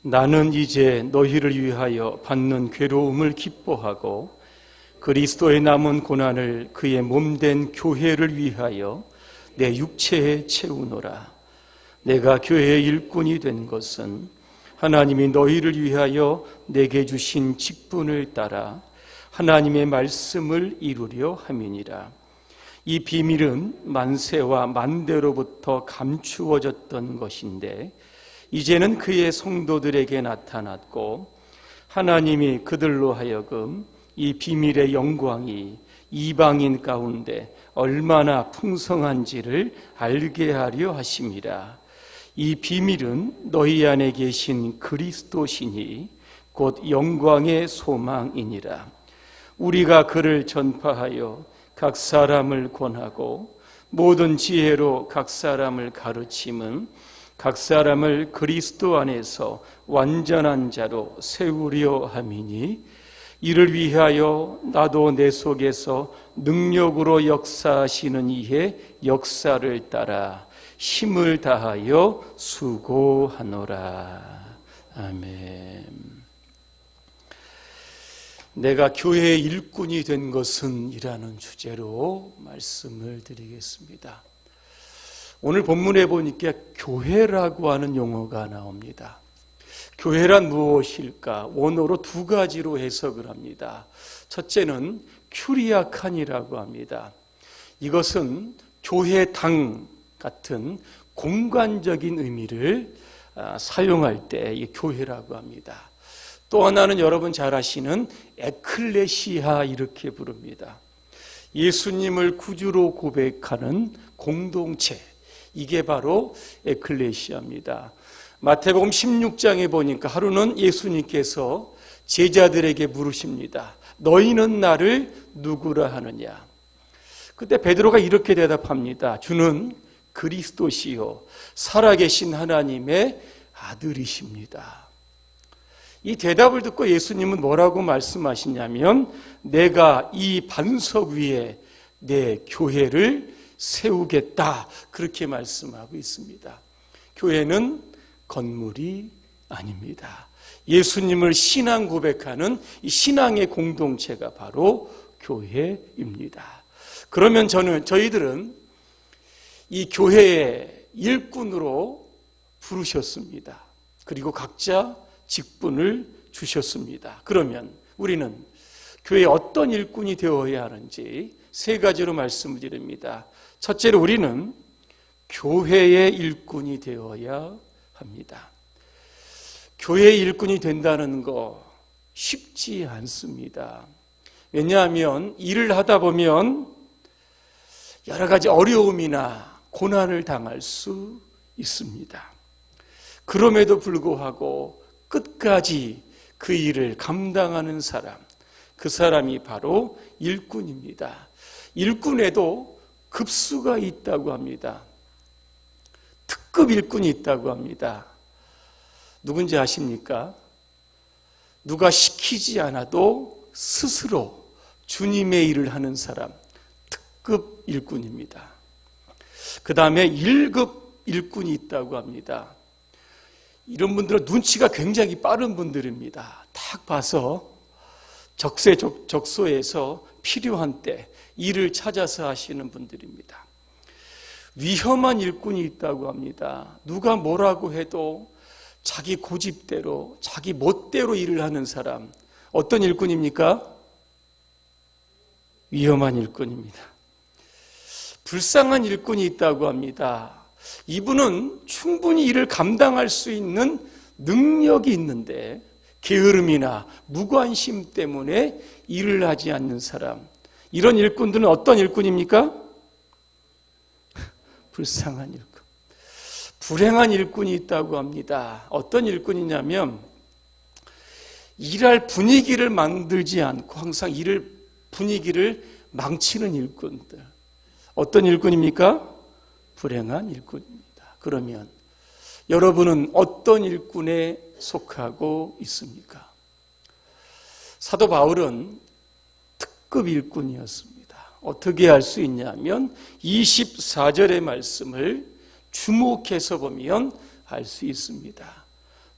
나는 이제 너희를 위하여 받는 괴로움을 기뻐하고 그리스도의 남은 고난을 그의 몸된 교회를 위하여 내 육체에 채우노라. 내가 교회의 일꾼이 된 것은 하나님이 너희를 위하여 내게 주신 직분을 따라 하나님의 말씀을 이루려 함이니라. 이 비밀은 만세와 만대로부터 감추어졌던 것인데 이제는 그의 성도들에게 나타났고 하나님이 그들로 하여금 이 비밀의 영광이 이방인 가운데 얼마나 풍성한지를 알게 하려 하심이라. 이 비밀은 너희 안에 계신 그리스도시니 곧 영광의 소망이니라. 우리가 그를 전파하여 각 사람을 권하고 모든 지혜로 각 사람을 가르침은 각 사람을 그리스도 안에서 완전한 자로 세우려 함이니 이를 위하여 나도 내 속에서 능력으로 역사하시는 이의 역사를 따라 힘을 다하여 수고하노라. 아멘. 내가 교회의 일꾼이 된 것은 이라는 주제로 말씀을 드리겠습니다. 오늘 본문에 보니까 교회라고 하는 용어가 나옵니다. 교회란 무엇일까? 원어로 두 가지로 해석을 합니다. 첫째는 큐리아칸이라고 합니다. 이것은 교회당 같은 공간적인 의미를 사용할 때 이 교회라고 합니다. 또 하나는 여러분 잘 아시는 에클레시아 이렇게 부릅니다. 예수님을 구주로 고백하는 공동체, 이게 바로 에클레시아입니다. 마태복음 16장에 보니까 하루는 예수님께서 제자들에게 물으십니다. 너희는 나를 누구라 하느냐? 그때 베드로가 이렇게 대답합니다. 주는 그리스도시요 살아계신 하나님의 아들이십니다. 이 대답을 듣고 예수님은 뭐라고 말씀하시냐면 내가 이 반석 위에 내 교회를 세우겠다, 그렇게 말씀하고 있습니다. 교회는 건물이 아닙니다. 예수님을 신앙 고백하는 이 신앙의 공동체가 바로 교회입니다. 그러면 저희들은 이 교회의 일꾼으로 부르셨습니다. 그리고 각자 직분을 주셨습니다. 그러면 우리는 교회에 어떤 일꾼이 되어야 하는지 세 가지로 말씀을 드립니다. 첫째로 우리는 교회의 일꾼이 되어야 합니다. 교회의 일꾼이 된다는 거 쉽지 않습니다. 왜냐하면 일을 하다 보면 여러 가지 어려움이나 고난을 당할 수 있습니다. 그럼에도 불구하고 끝까지 그 일을 감당하는 사람, 그 사람이 바로 일꾼입니다. 일꾼에도 급수가 있다고 합니다. 특급 일꾼이 있다고 합니다. 누군지 아십니까? 누가 시키지 않아도 스스로 주님의 일을 하는 사람, 특급 일꾼입니다. 그 다음에 1급 일꾼이 있다고 합니다. 이런 분들은 눈치가 굉장히 빠른 분들입니다. 딱 봐서 적소에서 필요한 때 일을 찾아서 하시는 분들입니다. 위험한 일꾼이 있다고 합니다. 누가 뭐라고 해도 자기 고집대로, 자기 멋대로 일을 하는 사람. 어떤 일꾼입니까? 위험한 일꾼입니다. 불쌍한 일꾼이 있다고 합니다. 이분은 충분히 일을 감당할 수 있는 능력이 있는데 게으름이나 무관심 때문에 일을 하지 않는 사람. 이런 일꾼들은 어떤 일꾼입니까? 불쌍한 일꾼. 불행한 일꾼이 있다고 합니다. 어떤 일꾼이냐면 일할 분위기를 만들지 않고 항상 분위기를 망치는 일꾼들. 어떤 일꾼입니까? 불행한 일꾼입니다. 그러면 여러분은 어떤 일꾼에 속하고 있습니까? 사도 바울은 특급 일꾼이었습니다. 어떻게 알 수 있냐면 24절의 말씀을 주목해서 보면 알 수 있습니다.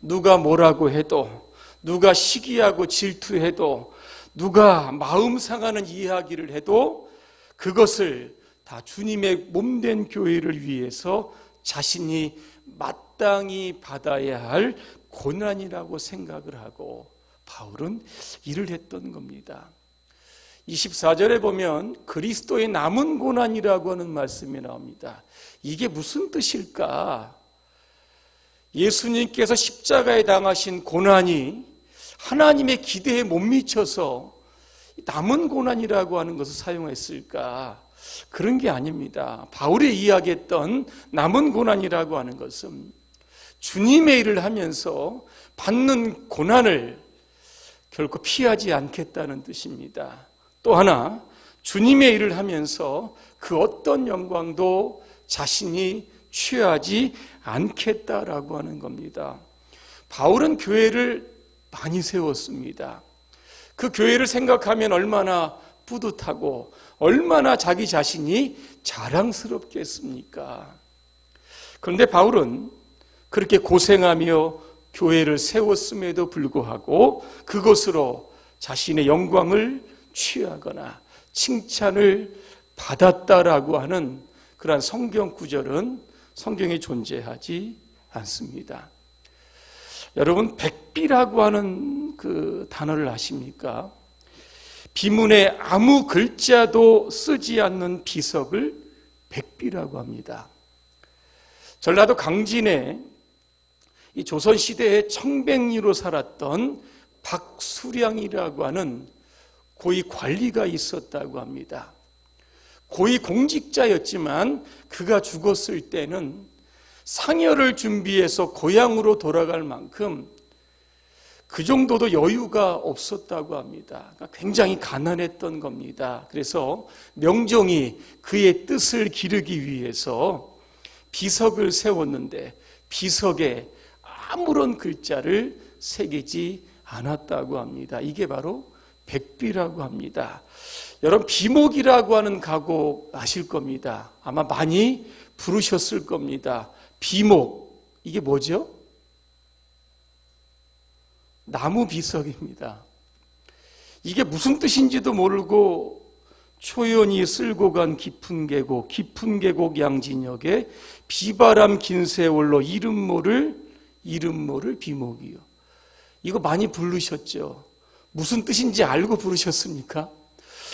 누가 뭐라고 해도, 누가 시기하고 질투해도, 누가 마음 상하는 이야기를 해도 그것을 다 주님의 몸된 교회를 위해서 자신이 마땅히 받아야 할 고난이라고 생각을 하고 바울은 일을 했던 겁니다. 24절에 보면 그리스도의 남은 고난이라고 하는 말씀이 나옵니다. 이게 무슨 뜻일까? 예수님께서 십자가에 당하신 고난이 하나님의 기대에 못 미쳐서 남은 고난이라고 하는 것을 사용했을까? 그런 게 아닙니다. 바울이 이야기했던 남은 고난이라고 하는 것은 주님의 일을 하면서 받는 고난을 결코 피하지 않겠다는 뜻입니다. 또 하나, 주님의 일을 하면서 그 어떤 영광도 자신이 취하지 않겠다라고 하는 겁니다. 바울은 교회를 많이 세웠습니다. 그 교회를 생각하면 얼마나 뿌듯하고 얼마나 자기 자신이 자랑스럽겠습니까? 그런데 바울은 그렇게 고생하며 교회를 세웠음에도 불구하고 그것으로 자신의 영광을 취하거나 칭찬을 받았다라고 하는 그러한 성경 구절은 성경에 존재하지 않습니다. 여러분, 백비라고 하는 그 단어를 아십니까? 비문에 아무 글자도 쓰지 않는 비석을 백비라고 합니다. 전라도 강진에 이 조선시대의 청백리로 살았던 박수량이라고 하는 고위 관리가 있었다고 합니다. 고위 공직자였지만 그가 죽었을 때는 상여를 준비해서 고향으로 돌아갈 만큼 그 정도도 여유가 없었다고 합니다. 그러니까 굉장히 가난했던 겁니다. 그래서 명종이 그의 뜻을 기르기 위해서 비석을 세웠는데 비석에 아무런 글자를 새기지 않았다고 합니다. 이게 바로 백비라고 합니다. 여러분, 비목이라고 하는 가곡 아실 겁니다. 아마 많이 부르셨을 겁니다. 비목, 이게 뭐죠? 나무 비석입니다. 이게 무슨 뜻인지도 모르고 초연히 쓸고 간 깊은 계곡 양진역에 비바람 긴 세월로 이름 모를 비목이요. 이거 많이 부르셨죠? 무슨 뜻인지 알고 부르셨습니까?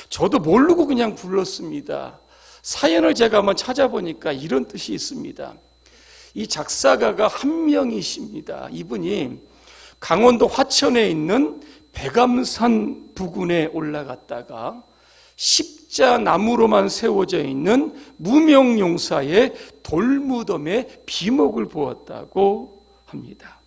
저도 모르고 그냥 불렀습니다. 사연을 제가 한번 찾아보니까 이런 뜻이 있습니다. 이 작사가가 한 명이십니다. 이분이 강원도 화천에 있는 백암산 부근에 올라갔다가 십자나무로만 세워져 있는 무명용사의 돌무덤에 비목을 보았다고 합니다.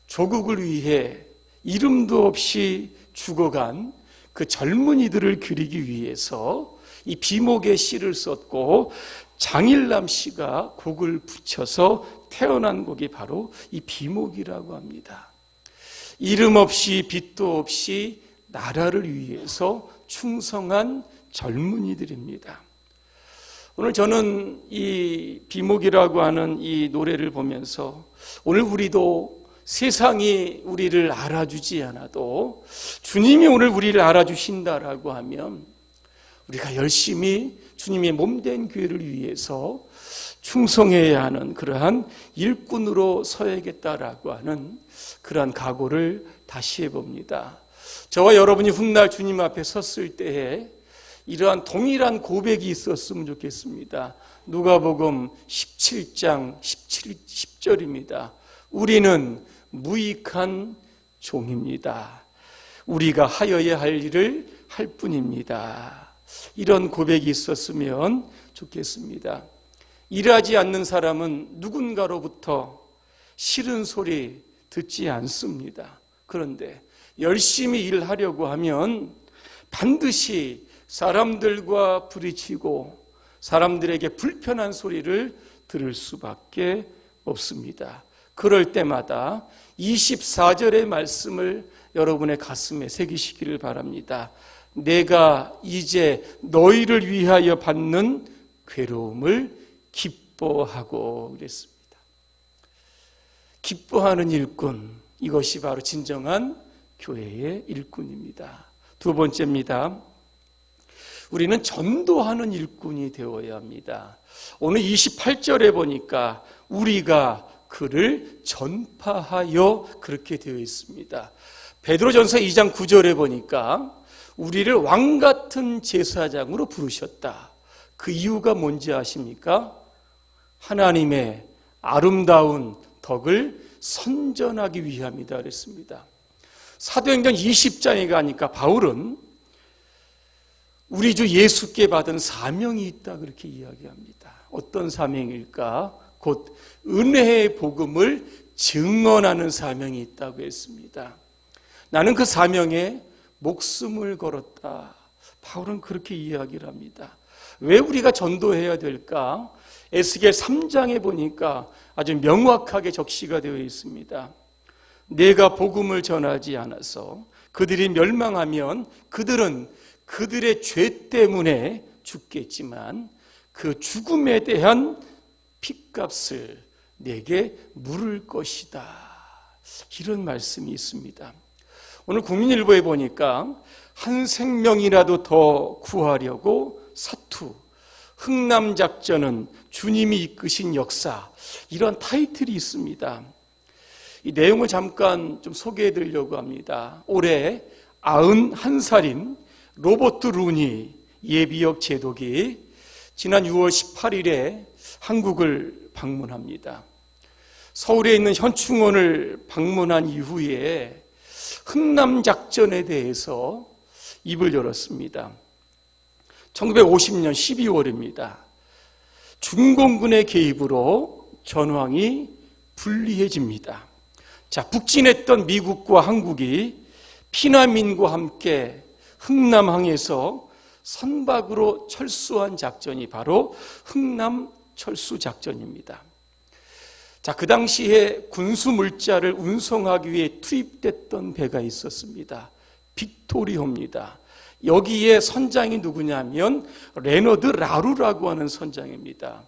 조국을 위해 이름도 없이 죽어간 그 젊은이들을 그리기 위해서 이 비목의 시를 썼고 장일남 씨가 곡을 붙여서 태어난 곡이 바로 이 비목이라고 합니다. 이름 없이 빛도 없이 나라를 위해서 충성한 젊은이들입니다. 오늘 저는 이 비목이라고 하는 이 노래를 보면서 오늘 우리도 세상이 우리를 알아주지 않아도 주님이 오늘 우리를 알아주신다라고 하면 우리가 열심히 주님의 몸된 교회를 위해서 충성해야 하는 그러한 일꾼으로 서야겠다라고 하는 그러한 각오를 다시 해봅니다. 저와 여러분이 훗날 주님 앞에 섰을 때에 이러한 동일한 고백이 있었으면 좋겠습니다. 누가복음 17장 10절입니다. 우리는 무익한 종입니다. 우리가 하여야 할 일을 할 뿐입니다. 이런 고백이 있었으면 좋겠습니다. 일하지 않는 사람은 누군가로부터 싫은 소리 듣지 않습니다. 그런데 열심히 일하려고 하면 반드시 사람들과 부딪히고 사람들에게 불편한 소리를 들을 수밖에 없습니다. 그럴 때마다 24절의 말씀을 여러분의 가슴에 새기시기를 바랍니다. 내가 이제 너희를 위하여 받는 괴로움을 기뻐하고 그랬습니다. 기뻐하는 일꾼, 이것이 바로 진정한 교회의 일꾼입니다. 두 번째입니다. 우리는 전도하는 일꾼이 되어야 합니다. 오늘 28절에 보니까 우리가 그를 전파하여 그렇게 되어 있습니다. 베드로전서 2장 9절에 보니까 우리를 왕같은 제사장으로 부르셨다. 그 이유가 뭔지 아십니까? 하나님의 아름다운 덕을 선전하기 위함이다 그랬습니다. 사도행전 20장에 가니까 바울은 우리 주 예수께 받은 사명이 있다 그렇게 이야기합니다. 어떤 사명일까? 곧 은혜의 복음을 증언하는 사명이 있다고 했습니다. 나는 그 사명에 목숨을 걸었다. 바울은 그렇게 이야기를 합니다. 왜 우리가 전도해야 될까? 에스겔 3장에 보니까 아주 명확하게 적시가 되어 있습니다. 내가 복음을 전하지 않아서 그들이 멸망하면 그들은 그들의 죄 때문에 죽겠지만 그 죽음에 대한 핏값을 내게 물을 것이다. 이런 말씀이 있습니다. 오늘 국민일보에 보니까 한 생명이라도 더 구하려고 사투, 흥남작전은 주님이 이끄신 역사, 이런 타이틀이 있습니다. 이 내용을 잠깐 좀 소개해 드리려고 합니다. 올해 91살인 로버트 루니 예비역 제독이 지난 6월 18일에 한국을 방문합니다. 서울에 있는 현충원을 방문한 이후에 흥남작전에 대해서 입을 열었습니다. 1950년 12월입니다. 중공군의 개입으로 전황이 불리해집니다. 자, 북진했던 미국과 한국이 피난민과 함께 흥남항에서 선박으로 철수한 작전이 바로 흥남철수작전입니다. 자, 그 당시에 군수 물자를 운송하기 위해 투입됐던 배가 있었습니다. 빅토리호입니다. 여기에 선장이 누구냐면 레너드 라루라고 하는 선장입니다.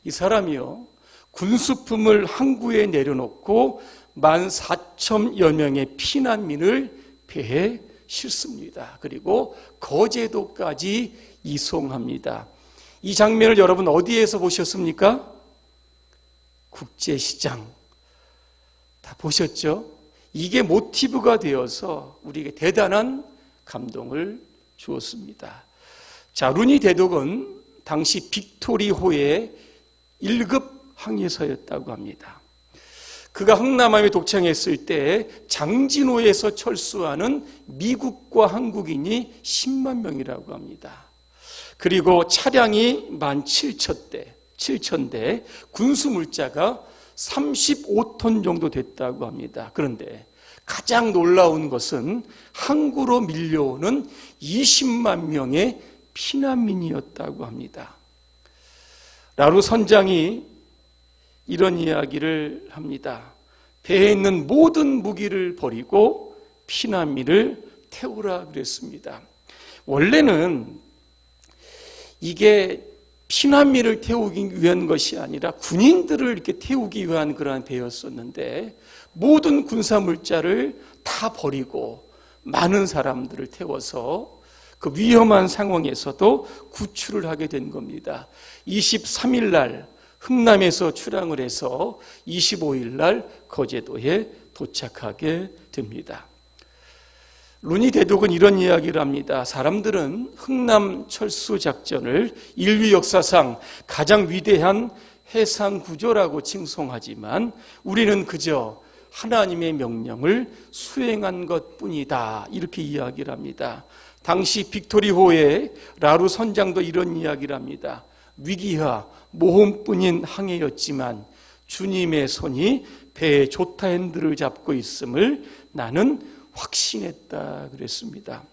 이 사람이요, 군수품을 항구에 내려놓고 14,000여 명의 피난민을 배에 싣습니다. 그리고 거제도까지 이송합니다. 이 장면을 여러분 어디에서 보셨습니까? 국제시장. 다 보셨죠? 이게 모티브가 되어서 우리에게 대단한 감동을 주었습니다. 자, 루니 대독은 당시 빅토리호의 1급 항해사였다고 합니다. 그가 흥남함에 독창했을 때 장진호에서 철수하는 미국과 한국인이 10만 명이라고 합니다. 그리고 차량이 17,000대, 군수물자가 35톤 정도 됐다고 합니다. 그런데 가장 놀라운 것은 항구로 밀려오는 20만 명의 피난민이었다고 합니다. 라루 선장이 이런 이야기를 합니다. 배에 있는 모든 무기를 버리고 피난민을 태우라 그랬습니다. 원래는 이게 피난민을 태우기 위한 것이 아니라 군인들을 이렇게 태우기 위한 그러한 배였었는데 모든 군사물자를 다 버리고 많은 사람들을 태워서 그 위험한 상황에서도 구출을 하게 된 겁니다. 23일 날 흥남에서 출항을 해서 25일 날 거제도에 도착하게 됩니다. 루니 대독은 이런 이야기를 합니다. 사람들은 흥남 철수 작전을 인류 역사상 가장 위대한 해상 구조라고 칭송하지만 우리는 그저 하나님의 명령을 수행한 것뿐이다. 이렇게 이야기를 합니다. 당시 빅토리호의 라루 선장도 이런 이야기를 합니다. 위기와 모험뿐인 항해였지만 주님의 손이 배의 조타 핸들을 잡고 있음을 나는 확신했다 그랬습니다.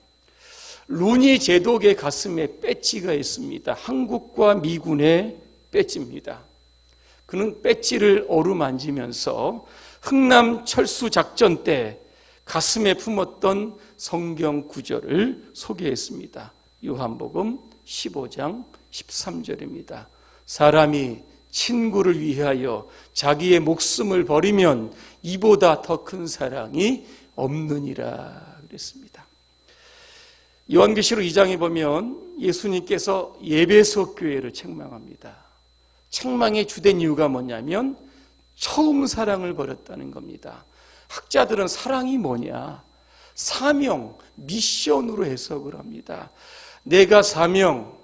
루니 제독의 가슴에 배지가 있습니다. 한국과 미군의 배지입니다. 그는 배지를 어루만지면서 흥남 철수 작전 때 가슴에 품었던 성경 구절을 소개했습니다. 요한복음 15장 13절입니다. 사람이 친구를 위하여 자기의 목숨을 버리면 이보다 더 큰 사랑이 없느니라 그랬습니다. 요한계시록 2장에 보면 예수님께서 에베소 교회를 책망합니다. 책망의 주된 이유가 뭐냐면 처음 사랑을 버렸다는 겁니다. 학자들은 사랑이 뭐냐? 사명, 미션으로 해석을 합니다. 내가 사명,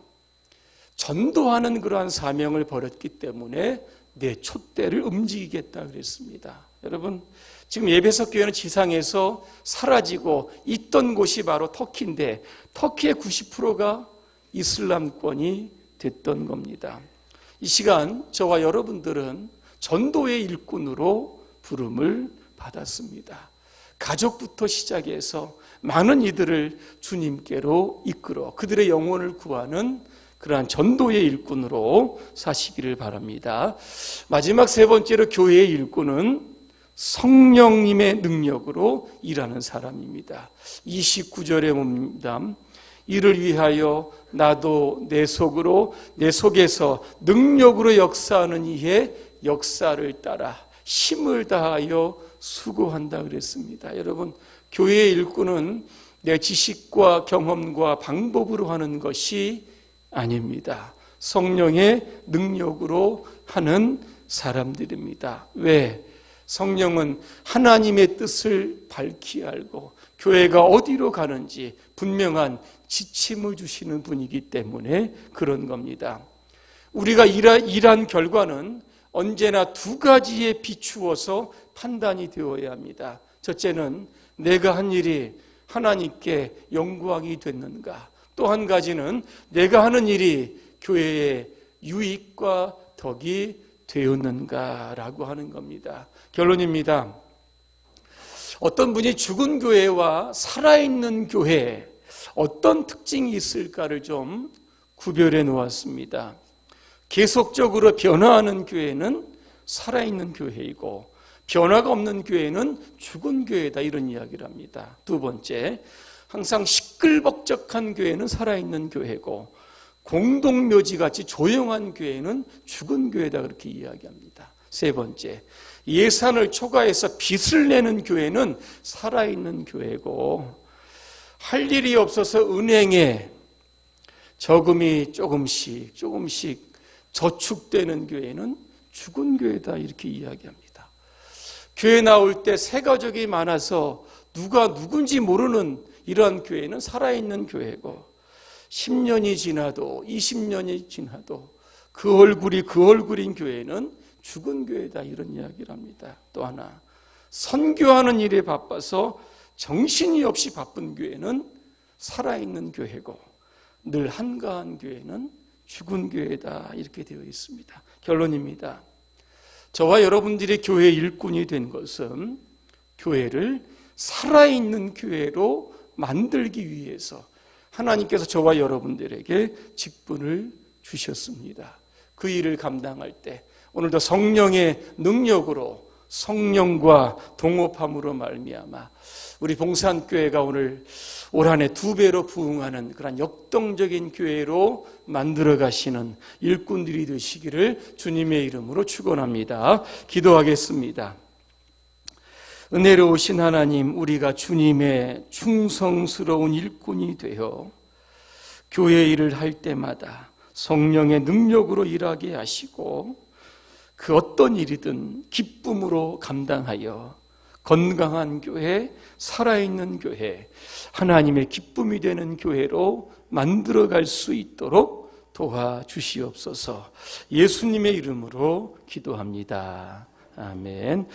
전도하는 그러한 사명을 버렸기 때문에 내 촛대를 움직이겠다 그랬습니다. 여러분, 지금 에베소 교회는 지상에서 사라지고 있던 곳이 바로 터키인데 터키의 90%가 이슬람권이 됐던 겁니다. 이 시간 저와 여러분들은 전도의 일꾼으로 부름을 받았습니다. 가족부터 시작해서 많은 이들을 주님께로 이끌어 그들의 영혼을 구하는 그러한 전도의 일꾼으로 사시기를 바랍니다. 마지막 세 번째로 교회의 일꾼은 성령님의 능력으로 일하는 사람입니다. 29절에 봅니다. 이를 위하여 나도 내 속에서 능력으로 역사하는 이의 역사를 따라 힘을 다하여 수고한다 그랬습니다. 여러분, 교회의 일꾼은 내 지식과 경험과 방법으로 하는 것이 아닙니다. 성령의 능력으로 하는 사람들입니다. 왜? 성령은 하나님의 뜻을 밝히 알고 교회가 어디로 가는지 분명한 지침을 주시는 분이기 때문에 그런 겁니다. 우리가 일한 결과는 언제나 두 가지에 비추어서 판단이 되어야 합니다. 첫째는 내가 한 일이 하나님께 영광이 됐는가? 또 한 가지는 내가 하는 일이 교회의 유익과 덕이 되었는가라고 하는 겁니다. 결론입니다. 어떤 분이 죽은 교회와 살아있는 교회 어떤 특징이 있을까를 좀 구별해 놓았습니다. 계속적으로 변화하는 교회는 살아있는 교회이고 변화가 없는 교회는 죽은 교회다 이런 이야기를 합니다. 두 번째, 항상 시끌벅적한 교회는 살아있는 교회고 공동묘지같이 조용한 교회는 죽은 교회다 그렇게 이야기합니다. 세 번째, 예산을 초과해서 빚을 내는 교회는 살아있는 교회고 할 일이 없어서 은행에 저금이 조금씩 저축되는 교회는 죽은 교회다 이렇게 이야기합니다. 교회 나올 때 새 가족이 많아서 누가 누군지 모르는 이러한 교회는 살아있는 교회고 10년이 지나도 20년이 지나도 그 얼굴인 교회는 죽은 교회다 이런 이야기를 합니다. 또 하나, 선교하는 일에 바빠서 정신이 없이 바쁜 교회는 살아있는 교회고 늘 한가한 교회는 죽은 교회다 이렇게 되어 있습니다. 결론입니다. 저와 여러분들이 교회 일꾼이 된 것은 교회를 살아있는 교회로 만들기 위해서 하나님께서 저와 여러분들에게 직분을 주셨습니다. 그 일을 감당할 때 오늘도 성령의 능력으로 성령과 동업함으로 말미암아 우리 봉산교회가 오늘 올 한 해 2배로 부흥하는 그런 역동적인 교회로 만들어 가시는 일꾼들이 되시기를 주님의 이름으로 축원합니다. 기도하겠습니다. 은혜로우신 하나님, 우리가 주님의 충성스러운 일꾼이 되어 교회 일을 할 때마다 성령의 능력으로 일하게 하시고 그 어떤 일이든 기쁨으로 감당하여 건강한 교회, 살아있는 교회, 하나님의 기쁨이 되는 교회로 만들어갈 수 있도록 도와주시옵소서. 예수님의 이름으로 기도합니다. 아멘.